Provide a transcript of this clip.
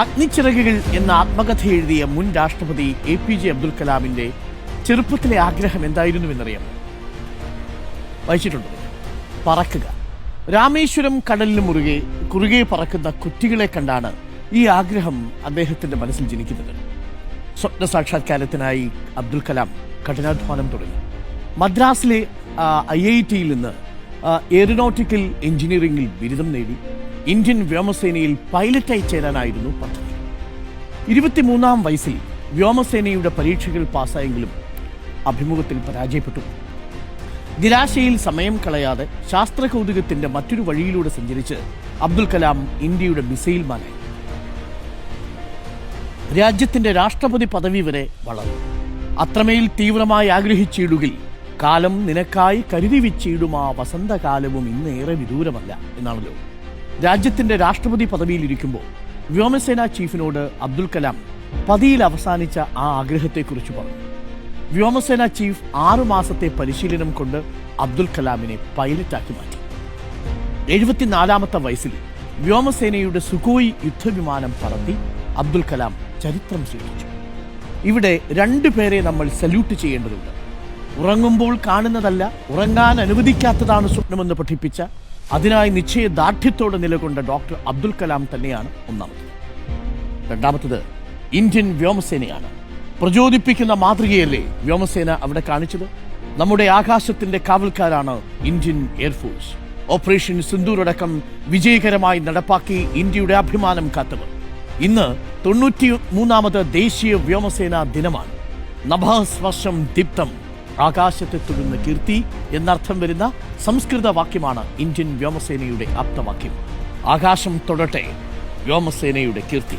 അഗ്നിച്ചിറകുകൾ എന്ന ആത്മകഥ എഴുതിയ മുൻ രാഷ്ട്രപതി APJ അബ്ദുൽ കലാമിന്റെ ചെറുപ്പത്തിലെ ആഗ്രഹം എന്തായിരുന്നുവെന്നറിയാം? വായിച്ചിട്ടുണ്ടോ? പറക്കുക. രാമേശ്വരം കടലിന് കുറുകെ പറക്കുന്ന കുറ്റികളെ കണ്ടാണ് ഈ ആഗ്രഹം അദ്ദേഹത്തിന്റെ മനസ്സിൽ ജനിക്കുന്നത്. സ്വപ്ന സാക്ഷാത്കാരത്തിനായി അബ്ദുൽ കലാം കഠിനാധ്വാനം തുടങ്ങി. മദ്രാസിലെ IIT-യിൽ നിന്ന് എയറോനോട്ടിക്കൽ എഞ്ചിനീയറിംഗിൽ ബിരുദം നേടി ഇന്ത്യൻ വ്യോമസേനയിൽ പൈലറ്റായി ചേരാനായിരുന്നു പദ്ധതി. 23-ാം വയസ്സിൽ വ്യോമസേനയുടെ പരീക്ഷകൾ പാസ്സായെങ്കിലും അഭിമുഖത്തിൽ പരാജയപ്പെട്ടു. നിരാശയിൽ സമയം കളയാതെ ശാസ്ത്രകൗതുകത്തിന്റെ മറ്റൊരു വഴിയിലൂടെ സഞ്ചരിച്ച് അബ്ദുൽ കലാം ഇന്ത്യയുടെ മിസൈൽ മാനായി. രാജ്യത്തിന്റെ രാഷ്ട്രപതി പദവി വരെ വളർന്നു. അത്രമേൽ തീവ്രമായി ആഗ്രഹിച്ചിടുകിൽ കാലം നിനക്കായി കരുതി വെച്ചിടുമാ വസന്തകാലവും ഇന്നേറെ വിദൂരമല്ല എന്നാണല്ലോ. രാജ്യത്തിന്റെ രാഷ്ട്രപതി പദവിയിലിരിക്കുമ്പോൾ വ്യോമസേനാ ചീഫിനോട് അബ്ദുൽ കലാം പതിയിൽ അവസാനിച്ച ആ ആഗ്രഹത്തെക്കുറിച്ച് പറഞ്ഞു. വ്യോമസേനാ ചീഫ് 6 മാസത്തെ പരിശീലനം കൊണ്ട് അബ്ദുൽ കലാമിനെ പൈലറ്റാക്കി മാറ്റി. 74-ാമത്തെ വയസ്സിൽ വ്യോമസേനയുടെ സുഖോയ് യുദ്ധവിമാനം പറത്തി അബ്ദുൽ കലാം ചരിത്രം സൃഷ്ടിച്ചു. ഇവിടെ 2 പേരെ നമ്മൾ സല്യൂട്ട് ചെയ്യേണ്ടതുണ്ട്. ഉറങ്ങുമ്പോൾ കാണുന്നതല്ല, ഉറങ്ങാൻ അനുവദിക്കാത്തതാണ് സ്വപ്നമെന്ന് പഠിപ്പിച്ച, അതിനായി നിശ്ചയദാർഢ്യത്തോടെ നിലകൊണ്ട ഡോക്ടർ അബ്ദുൽ കലാം തന്നെയാണ് ഒന്നാമത്. രണ്ടാമത്തത് ഇന്ത്യൻ വ്യോമസേനയാണ്. പ്രചോദിപ്പിക്കുന്ന മാതൃകയല്ലേ വ്യോമസേന അവിടെ കാണിച്ചത്? നമ്മുടെ ആകാശത്തിന്റെ കാവൽക്കാരാണ് ഇന്ത്യൻ എയർഫോഴ്സ്. ഓപ്പറേഷൻ സിന്ദൂർ അടക്കം വിജയകരമായി നടപ്പാക്കി ഇന്ത്യയുടെ അഭിമാനം കാത്തവർ. ഇന്ന് 93-ാമത് ദേശീയ വ്യോമസേനാ ദിനമാണ്. നഭസ്വർഷം ദീപ്തം, ആകാശത്തെ തൊടുന്ന കീർത്തി എന്നർത്ഥം വരുന്ന സംസ്കൃത വാക്യമാണ് ഇന്ത്യൻ വ്യോമസേനയുടെ ആപ്തവാക്യം. ആകാശം തൊടട്ടെ വ്യോമസേനയുടെ കീർത്തി.